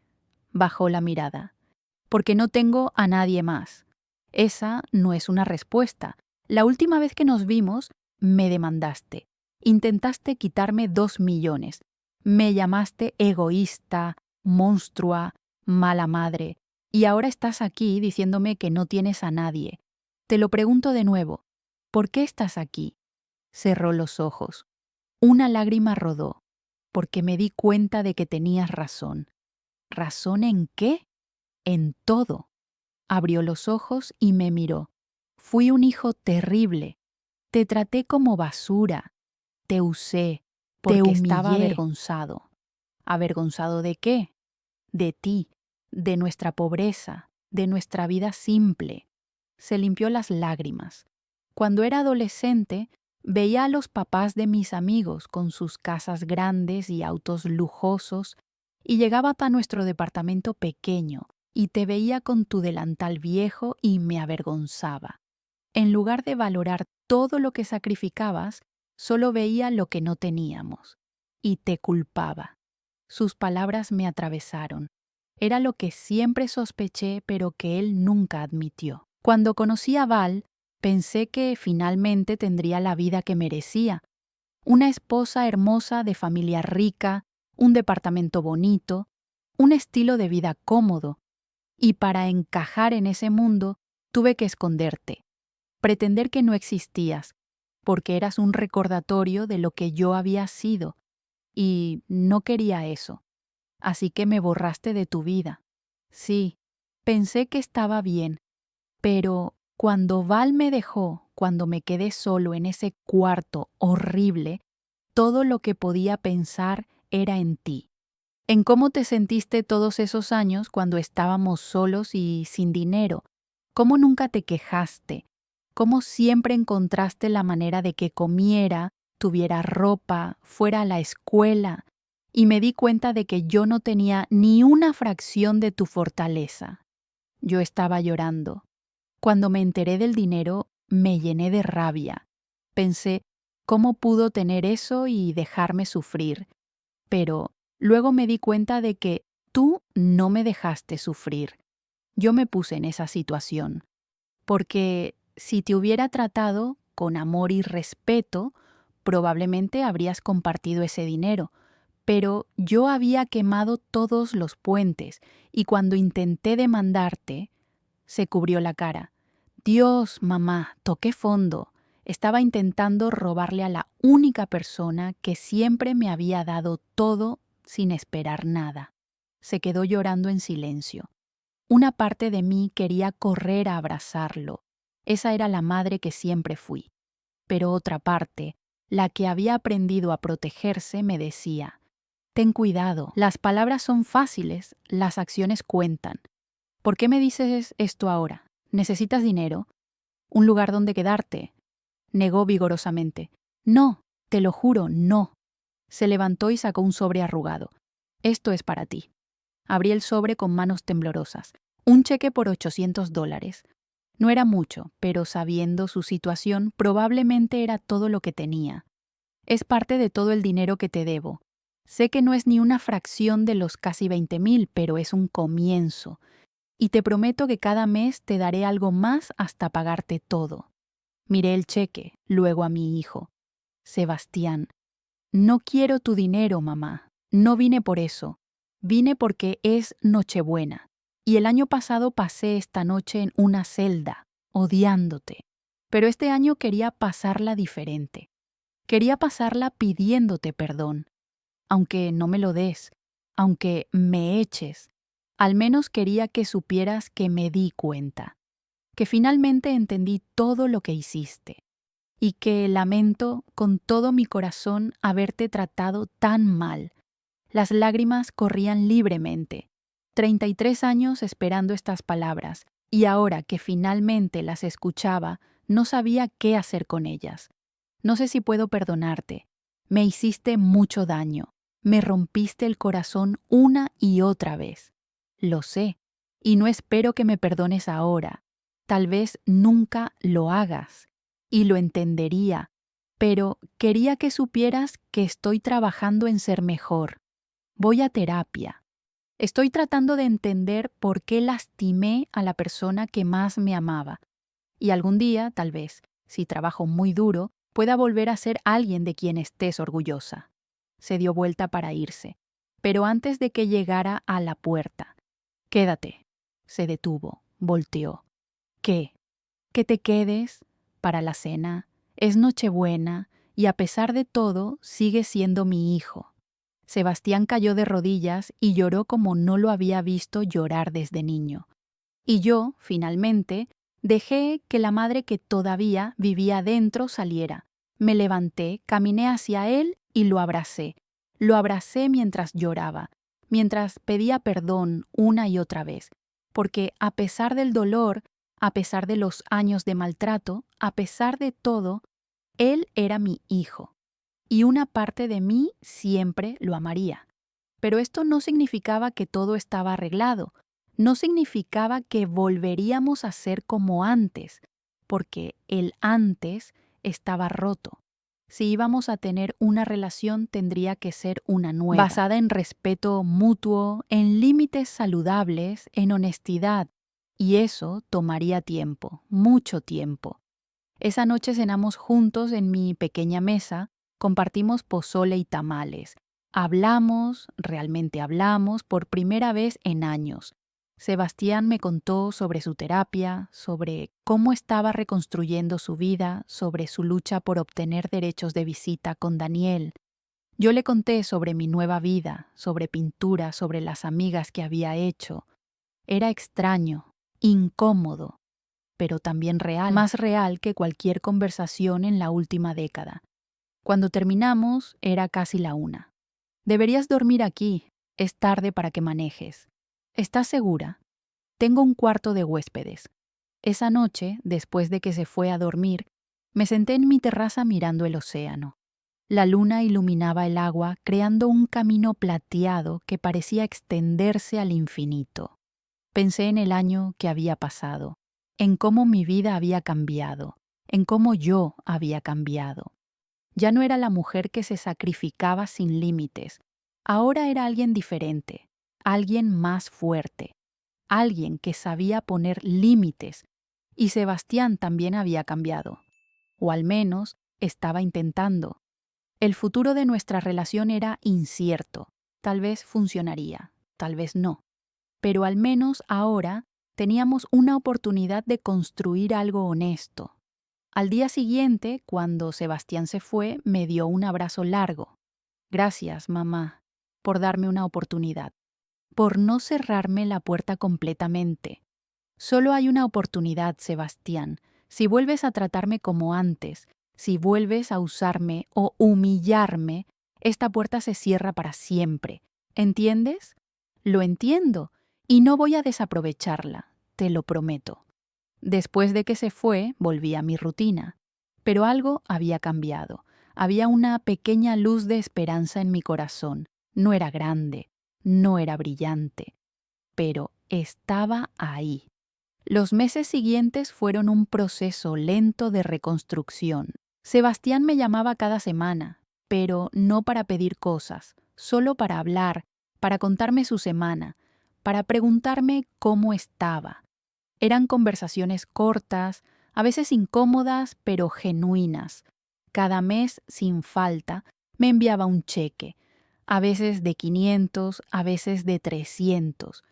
Bajó la mirada. Porque no tengo a nadie más. Esa no es una respuesta. La última vez que nos vimos, me demandaste. Intentaste quitarme 2 millones. Me llamaste egoísta, monstrua, mala madre. Y ahora estás aquí diciéndome que no tienes a nadie. Te lo pregunto de nuevo. ¿Por qué estás aquí? Cerró los ojos. Una lágrima rodó, porque me di cuenta de que tenías razón. ¿Razón en qué? En todo. Abrió los ojos y me miró. Fui un hijo terrible. Te traté como basura. Te usé. Porque estaba avergonzado. ¿Avergonzado de qué? De ti, de nuestra pobreza, de nuestra vida simple. Se limpió las lágrimas. Cuando era adolescente, veía a los papás de mis amigos con sus casas grandes y autos lujosos, y llegaba a nuestro departamento pequeño, y te veía con tu delantal viejo y me avergonzaba. En lugar de valorar todo lo que sacrificabas, solo veía lo que no teníamos, y te culpaba. Sus palabras me atravesaron. Era lo que siempre sospeché, pero que él nunca admitió. Cuando conocí a Val, pensé que finalmente tendría la vida que merecía. Una esposa hermosa de familia rica, un departamento bonito, un estilo de vida cómodo. Y para encajar en ese mundo, tuve que esconderte, pretender que no existías, porque eras un recordatorio de lo que yo había sido, y no quería eso. Así que me borraste de tu vida. Sí, pensé que estaba bien, pero cuando Val me dejó, cuando me quedé solo en ese cuarto horrible, todo lo que podía pensar era en ti. En cómo te sentiste todos esos años cuando estábamos solos y sin dinero, cómo nunca te quejaste, cómo siempre encontraste la manera de que comiera, tuviera ropa, fuera a la escuela, y me di cuenta de que yo no tenía ni una fracción de tu fortaleza. Yo estaba llorando. Cuando me enteré del dinero, me llené de rabia. Pensé, ¿cómo pudo tener eso y dejarme sufrir? Pero luego me di cuenta de que Tú no me dejaste sufrir. Yo me puse en esa situación. Porque si te hubiera tratado con amor y respeto, probablemente habrías compartido ese dinero. Pero yo había quemado todos los puentes y cuando intenté demandarte, se cubrió la cara. Dios, mamá, toqué fondo. Estaba intentando robarle a la única persona que siempre me había dado todo sin esperar nada. Se quedó llorando en silencio. Una parte de mí quería correr a abrazarlo. Esa era la madre que siempre fui. Pero otra parte, la que había aprendido a protegerse, me decía: ten cuidado, las palabras son fáciles, las acciones cuentan. ¿Por qué me dices esto ahora? ¿Necesitas dinero? ¿Un lugar donde quedarte? Negó vigorosamente. No, te lo juro, no. Se levantó y sacó un sobre arrugado. Esto es para ti. Abrí el sobre con manos temblorosas. Un cheque por $800. No era mucho, pero sabiendo su situación, probablemente era todo lo que tenía. Es parte de todo el dinero que te debo. Sé que no es ni una fracción de los casi 20,000, pero es un comienzo. Y te prometo que cada mes te daré algo más hasta pagarte todo. Miré el cheque, luego a mi hijo. Sebastián, no quiero tu dinero, mamá. No vine por eso. Vine porque es Nochebuena. Y el año pasado pasé esta noche en una celda, odiándote. Pero este año quería pasarla diferente. Quería pasarla pidiéndote perdón. Aunque no me lo des, aunque me eches, al menos quería que supieras que me di cuenta, que finalmente entendí todo lo que hiciste y que lamento con todo mi corazón haberte tratado tan mal. Las lágrimas corrían libremente. 33 años esperando estas palabras, y ahora que finalmente las escuchaba, no sabía qué hacer con ellas. No sé si puedo perdonarte. Me hiciste mucho daño. Me rompiste el corazón una y otra vez. Lo sé, y no espero que me perdones ahora. Tal vez nunca lo hagas, y lo entendería, pero quería que supieras que estoy trabajando en ser mejor. Voy a terapia. Estoy tratando de entender por qué lastimé a la persona que más me amaba. Y algún día, tal vez, si trabajo muy duro, pueda volver a ser alguien de quien estés orgullosa. Se dio vuelta para irse, pero antes de que llegara a la puerta. Quédate. Se detuvo, volteó. ¿Qué? ¿Que te quedes? Para la cena. Es Nochebuena y a pesar de todo, sigue siendo mi hijo. Sebastián cayó de rodillas y lloró como no lo había visto llorar desde niño. Y yo, finalmente, dejé que la madre que todavía vivía dentro saliera. Me levanté, caminé hacia él y lo abracé. Lo abracé mientras lloraba, mientras pedía perdón una y otra vez, porque a pesar del dolor, a pesar de los años de maltrato, a pesar de todo, él era mi hijo. Y una parte de mí siempre lo amaría. Pero esto no significaba que todo estaba arreglado. No significaba que volveríamos a ser como antes, porque el antes estaba roto. Si íbamos a tener una relación, tendría que ser una nueva, basada en respeto mutuo, en límites saludables, en honestidad. Y eso tomaría tiempo, mucho tiempo. Esa noche cenamos juntos en mi pequeña mesa, compartimos pozole y tamales. Hablamos, realmente hablamos, por primera vez en años. Sebastián me contó sobre su terapia, sobre cómo estaba reconstruyendo su vida, sobre su lucha por obtener derechos de visita con Daniel. Yo le conté sobre mi nueva vida, sobre pintura, sobre las amigas que había hecho. Era extraño, incómodo, pero también real, más real que cualquier conversación en la última década. Cuando terminamos, era casi la 1. Deberías dormir aquí, es tarde para que manejes. ¿Estás segura? Tengo un cuarto de huéspedes. Esa noche, después de que se fue a dormir, me senté en mi terraza mirando el océano. La luna iluminaba el agua, creando un camino plateado que parecía extenderse al infinito. Pensé en el año que había pasado, en cómo mi vida había cambiado, en cómo yo había cambiado. Ya no era la mujer que se sacrificaba sin límites, ahora era alguien diferente, alguien más fuerte, alguien que sabía poner límites, y Sebastián también había cambiado, o al menos estaba intentando. El futuro de nuestra relación era incierto, tal vez funcionaría, tal vez no, pero al menos ahora teníamos una oportunidad de construir algo honesto. Al día siguiente, cuando Sebastián se fue, me dio un abrazo largo. Gracias, mamá, por darme una oportunidad, por no cerrarme la puerta completamente. Solo hay una oportunidad, Sebastián. Si vuelves a tratarme como antes, si vuelves a usarme o humillarme, esta puerta se cierra para siempre. ¿Entiendes? Lo entiendo, y no voy a desaprovecharla, te lo prometo. Después de que se fue, volví a mi rutina. Pero algo había cambiado. Había una pequeña luz de esperanza en mi corazón. No era grande, no era brillante, pero estaba ahí. Los meses siguientes fueron un proceso lento de reconstrucción. Sebastián me llamaba cada semana, pero no para pedir cosas, solo para hablar, para contarme su semana, para preguntarme cómo estaba. Eran conversaciones cortas, a veces incómodas, pero genuinas. Cada mes, sin falta, me enviaba un cheque, a veces de 500, a veces de 300.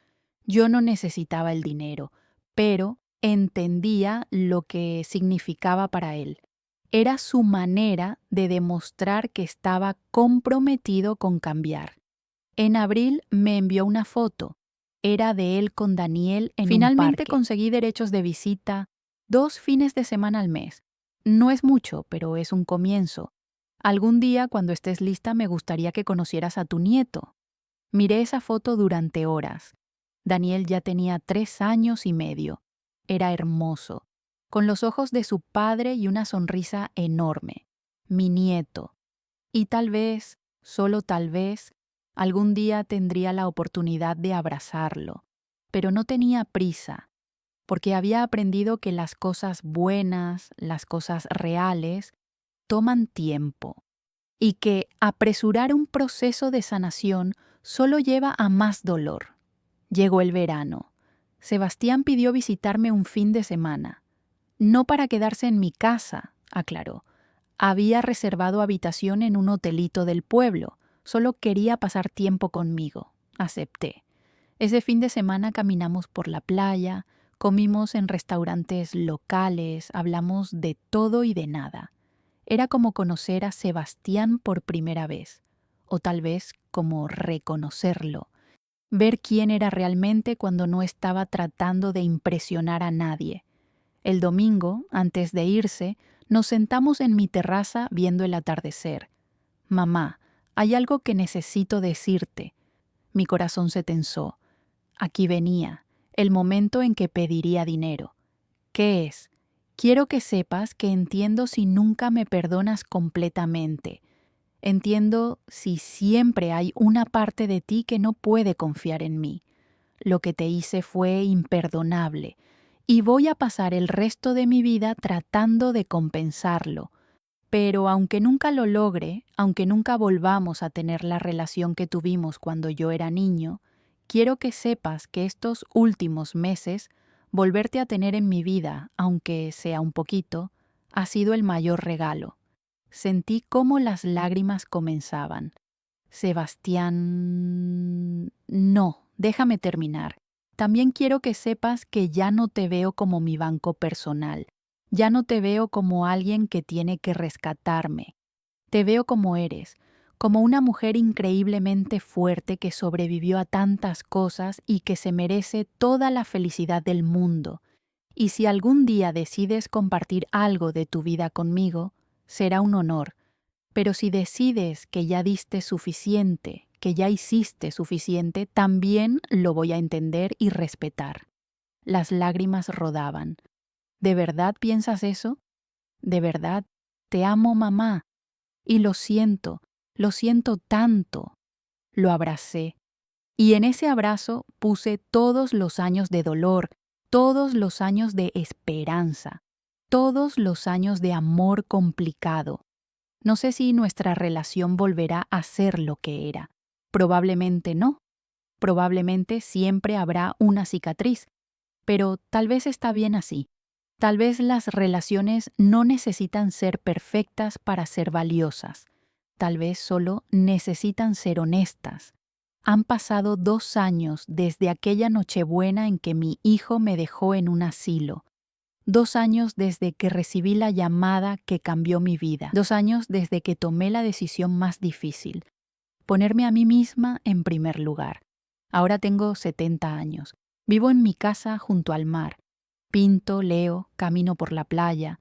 Yo no necesitaba el dinero, pero entendía lo que significaba para él. Era su manera de demostrar que estaba comprometido con cambiar. En abril me envió una foto. Era de él con Daniel en un parque. Finalmente conseguí derechos de visita 2 fines de semana al mes. No es mucho, pero es un comienzo. Algún día, cuando estés lista, me gustaría que conocieras a tu nieto. Miré esa foto durante horas. Daniel ya tenía 3 años y medio. Era hermoso, con los ojos de su padre y una sonrisa enorme. Mi nieto. Y tal vez, solo tal vez, algún día tendría la oportunidad de abrazarlo. Pero no tenía prisa, porque había aprendido que las cosas buenas, las cosas reales, toman tiempo. Y que apresurar un proceso de sanación solo lleva a más dolor. Llegó el verano. Sebastián pidió visitarme un fin de semana. No para quedarse en mi casa, aclaró. Había reservado habitación en un hotelito del pueblo. Solo quería pasar tiempo conmigo. Acepté. Ese fin de semana caminamos por la playa, comimos en restaurantes locales, hablamos de todo y de nada. Era como conocer a Sebastián por primera vez, o tal vez como reconocerlo, ver quién era realmente cuando no estaba tratando de impresionar a nadie. El domingo, antes de irse, nos sentamos en mi terraza viendo el atardecer. Mamá, hay algo que necesito decirte. Mi corazón se tensó. Aquí venía, el momento en que pediría dinero. ¿Qué es? Quiero que sepas que entiendo si nunca me perdonas completamente. Entiendo si siempre hay una parte de ti que no puede confiar en mí. Lo que te hice fue imperdonable y voy a pasar el resto de mi vida tratando de compensarlo. Pero aunque nunca lo logre, aunque nunca volvamos a tener la relación que tuvimos cuando yo era niño, quiero que sepas que estos últimos meses, volverte a tener en mi vida, aunque sea un poquito, ha sido el mayor regalo. Sentí cómo las lágrimas comenzaban. Sebastián... No, déjame terminar. También quiero que sepas que ya no te veo como mi banco personal. Ya no te veo como alguien que tiene que rescatarme. Te veo como eres, como una mujer increíblemente fuerte que sobrevivió a tantas cosas y que se merece toda la felicidad del mundo. Y si algún día decides compartir algo de tu vida conmigo, será un honor. Pero si decides que ya diste suficiente, que ya hiciste suficiente, también lo voy a entender y respetar. Las lágrimas rodaban. ¿De verdad piensas eso? ¿De verdad? Te amo, mamá. Y lo siento tanto. Lo abracé. Y en ese abrazo puse todos los años de dolor, todos los años de esperanza, todos los años de amor complicado. No sé si nuestra relación volverá a ser lo que era. Probablemente no. Probablemente siempre habrá una cicatriz, pero tal vez está bien así. Tal vez las relaciones no necesitan ser perfectas para ser valiosas. Tal vez solo necesitan ser honestas. Han pasado 2 años desde aquella Nochebuena en que mi hijo me dejó en un asilo. 2 años desde que recibí la llamada que cambió mi vida. 2 años desde que tomé la decisión más difícil, ponerme a mí misma en primer lugar. Ahora tengo 70 años. Vivo en mi casa junto al mar. Pinto, leo, camino por la playa.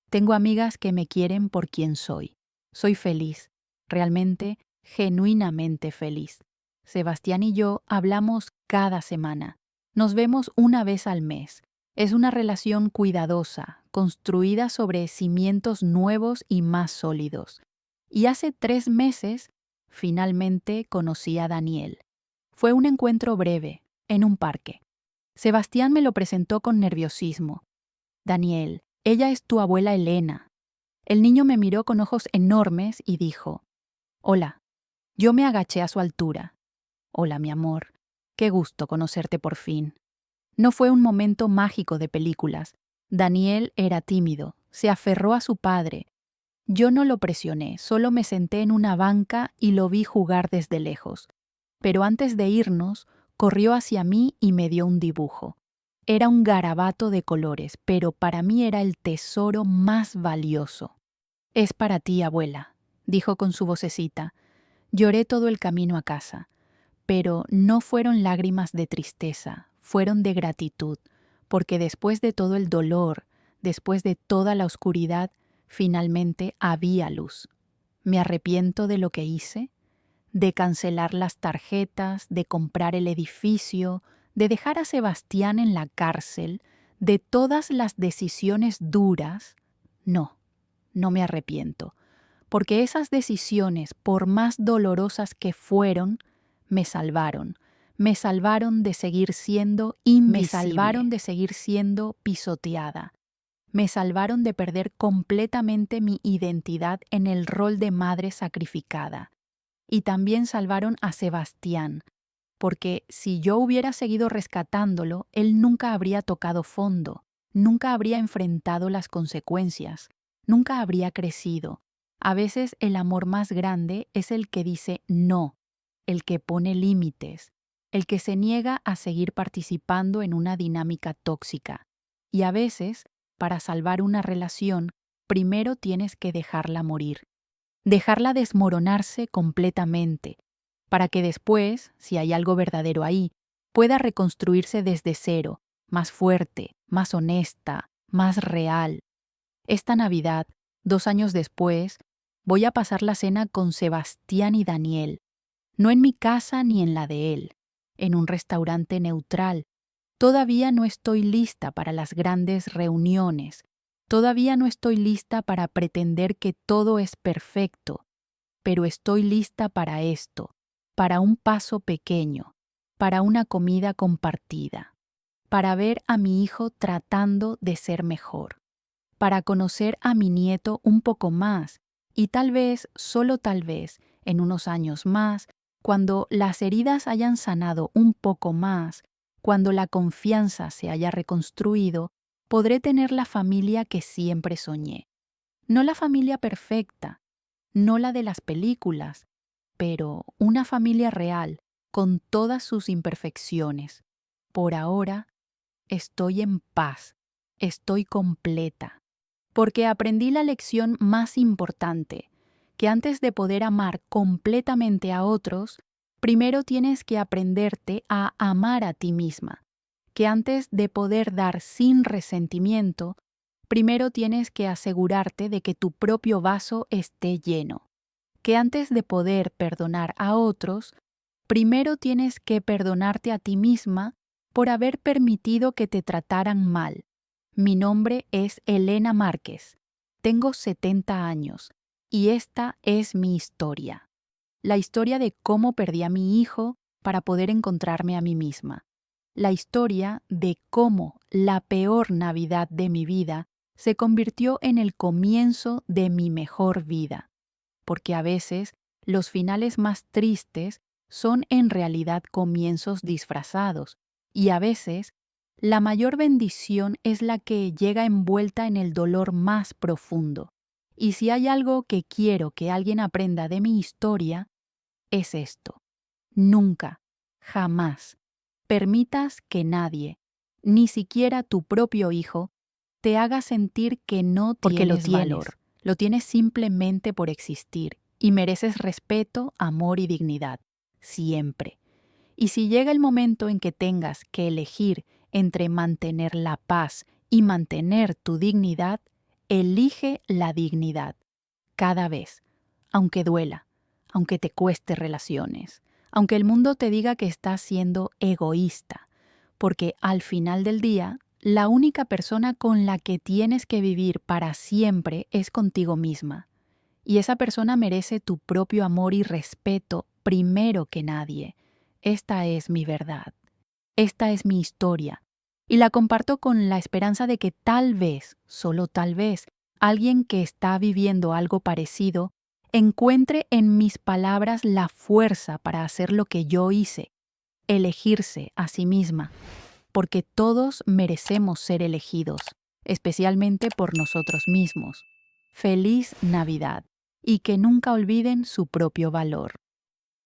Tengo amigas que me quieren por quien soy. Soy feliz, realmente, genuinamente feliz. Sebastián y yo hablamos cada semana. Nos vemos una vez al mes. Es una relación cuidadosa, construida sobre cimientos nuevos y más sólidos. Y hace 3 meses, finalmente conocí a Daniel. Fue un encuentro breve, en un parque. Sebastián me lo presentó con nerviosismo. Daniel, ella es tu abuela Elena. El niño me miró con ojos enormes y dijo, hola. Yo me agaché a su altura. Hola, mi amor. Qué gusto conocerte por fin. No fue un momento mágico de películas. Daniel era tímido, se aferró a su padre. Yo no lo presioné, solo me senté en una banca y lo vi jugar desde lejos. Pero antes de irnos, corrió hacia mí y me dio un dibujo. Era un garabato de colores, pero para mí era el tesoro más valioso. Es para ti, abuela, dijo con su vocecita. Lloré todo el camino a casa, pero no fueron lágrimas de tristeza, fueron de gratitud, porque después de todo el dolor, después de toda la oscuridad, finalmente había luz. ¿Me arrepiento de lo que hice? De cancelar las tarjetas, de comprar el edificio, de dejar a Sebastián en la cárcel, de todas las decisiones duras. No, no me arrepiento, porque esas decisiones, por más dolorosas que fueron, me salvaron de seguir siendo invisible, me salvaron de seguir siendo pisoteada, me salvaron de perder completamente mi identidad en el rol de madre sacrificada. Y también salvaron a Sebastián, porque si yo hubiera seguido rescatándolo, él nunca habría tocado fondo, nunca habría enfrentado las consecuencias, nunca habría crecido. A veces el amor más grande es el que dice no, el que pone límites, el que se niega a seguir participando en una dinámica tóxica. Y a veces, para salvar una relación, primero tienes que dejarla morir. Dejarla desmoronarse completamente, para que después, si hay algo verdadero ahí, pueda reconstruirse desde cero, más fuerte, más honesta, más real. Esta Navidad, 2 años después, voy a pasar la cena con Sebastián y Daniel, no en mi casa ni en la de él, en un restaurante neutral. Todavía no estoy lista para las grandes reuniones. Todavía no estoy lista para pretender que todo es perfecto, pero estoy lista para esto, para un paso pequeño, para una comida compartida, para ver a mi hijo tratando de ser mejor, para conocer a mi nieto un poco más y tal vez, solo tal vez, en unos años más, cuando las heridas hayan sanado un poco más, cuando la confianza se haya reconstruido, podré tener la familia que siempre soñé. No la familia perfecta, no la de las películas, pero una familia real, con todas sus imperfecciones. Por ahora, estoy en paz, estoy completa, porque aprendí la lección más importante, que antes de poder amar completamente a otros, primero tienes que aprenderte a amar a ti misma, que antes de poder dar sin resentimiento, primero tienes que asegurarte de que tu propio vaso esté lleno, que antes de poder perdonar a otros, primero tienes que perdonarte a ti misma por haber permitido que te trataran mal. Mi nombre es Elena Márquez, tengo 70 años y esta es mi historia. La historia de cómo perdí a mi hijo para poder encontrarme a mí misma. La historia de cómo la peor Navidad de mi vida se convirtió en el comienzo de mi mejor vida. Porque a veces los finales más tristes son en realidad comienzos disfrazados, y a veces la mayor bendición es la que llega envuelta en el dolor más profundo. Y si hay algo que quiero que alguien aprenda de mi historia, es esto. Nunca, jamás, permitas que nadie, ni siquiera tu propio hijo, te haga sentir que no Porque lo tienes valor. Lo tienes simplemente por existir y mereces respeto, amor y dignidad, siempre. Y si llega el momento en que tengas que elegir entre mantener la paz y mantener tu dignidad, elige la dignidad, cada vez, aunque duela, aunque te cueste relaciones, aunque el mundo te diga que estás siendo egoísta, porque al final del día, la única persona con la que tienes que vivir para siempre es contigo misma. Y esa persona merece tu propio amor y respeto primero que nadie. Esta es mi verdad. Esta es mi historia. Y la comparto con la esperanza de que tal vez, solo tal vez, alguien que está viviendo algo parecido encuentre en mis palabras la fuerza para hacer lo que yo hice, elegirse a sí misma, porque todos merecemos ser elegidos, especialmente por nosotros mismos. Feliz Navidad y que nunca olviden su propio valor.